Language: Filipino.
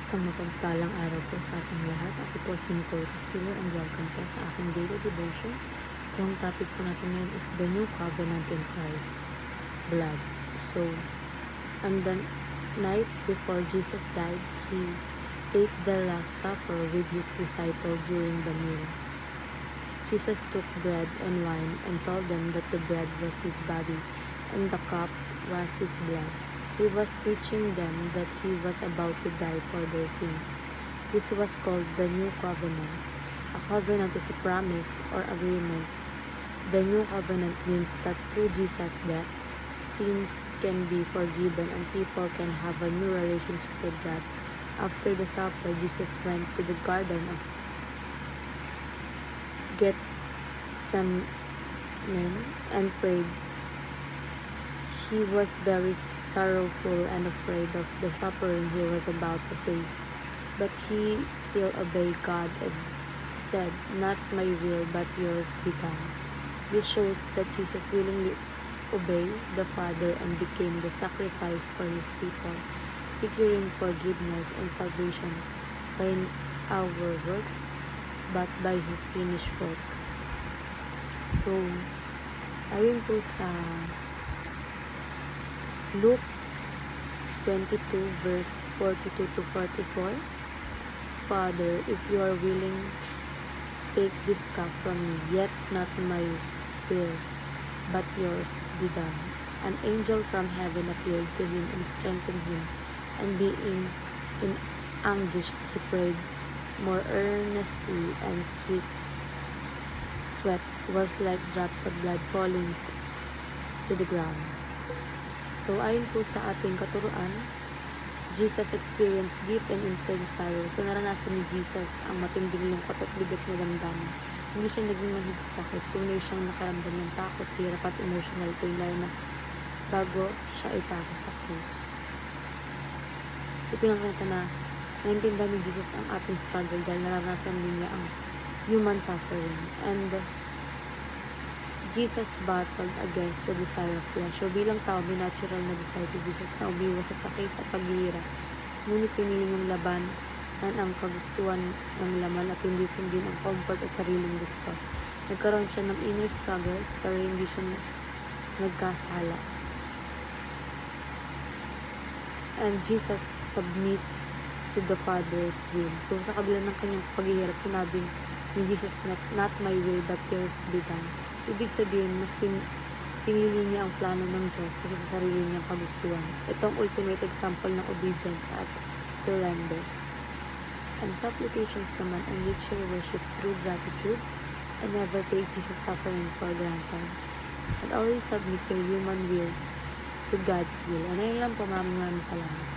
Isang mapagpalang araw po sa ating lahat. Ako po si Nicole Castillo and welcome po sa aking daily devotion. So, ang topic po natin ngayon is the new covenant in Christ's blood. So, on the night before Jesus died, He ate the Last Supper with His disciples during the meal. Jesus took bread and wine and told them that the bread was His body and the cup was His blood. He was teaching them that He was about to die for their sins. This was called the New Covenant. A covenant is a promise or agreement. The New Covenant means that through Jesus' death, sins can be forgiven and people can have a new relationship with God. After the supper, Jesus went to the Garden of Gethsemane and prayed. He was very sorrowful and afraid of the suffering he was about to face, but he still obeyed God and said, "Not my will, but yours be done." This shows that Jesus willingly obeyed the Father and became the sacrifice for his people, securing forgiveness and salvation by our works, but by his finished work. So, ayon po sa Luke 22 verse 42 to 44, "Father, if you are willing, take this cup from me, yet not my will, but yours be done." An angel from heaven appeared to him and strengthened him, and being in anguish, he prayed more earnestly, and sweat was like drops of blood falling to the ground. So, ayon po sa ating katuruan, Jesus experienced deep and intense sorrow. So, naranasan ni Jesus ang matinding lungkot at bigat na damdamin. Hindi siya naging manhid sa sakit, tunay siyang nakaramdam ng takot, hirap at emotional pain, lalo na bago siya ipako sa krus. Ipinakita na naintindihan ni Jesus ang ating struggle dahil naranasan din niya ang human suffering. And Jesus battled against the desire of flesh. So, bilang tao, may natural na desire si Jesus na umiwas sa sakit at paghihirap. Ngunit pinili niyang labanan ang kagustuhan ng laman at hindi sundin ang comfort o sariling gusto. Nagkaroon siya ng inner struggles pero hindi siya nagkasala. And Jesus submit to the Father's will. So, sa kabila ng kanyang paghihirap, sinabing ni Jesus, "Not my will, but yours be done." Ibig sabihin, mas pinili niya ang plano ng Diyos kasi sa sarili niyang kagustuhan. Ito ang ultimate example ng obedience at surrender. And sa applications naman, enrich your worship through gratitude and never take Jesus' suffering for granted. And always submit your human will to God's will. And ayun lang po, maraming salamat.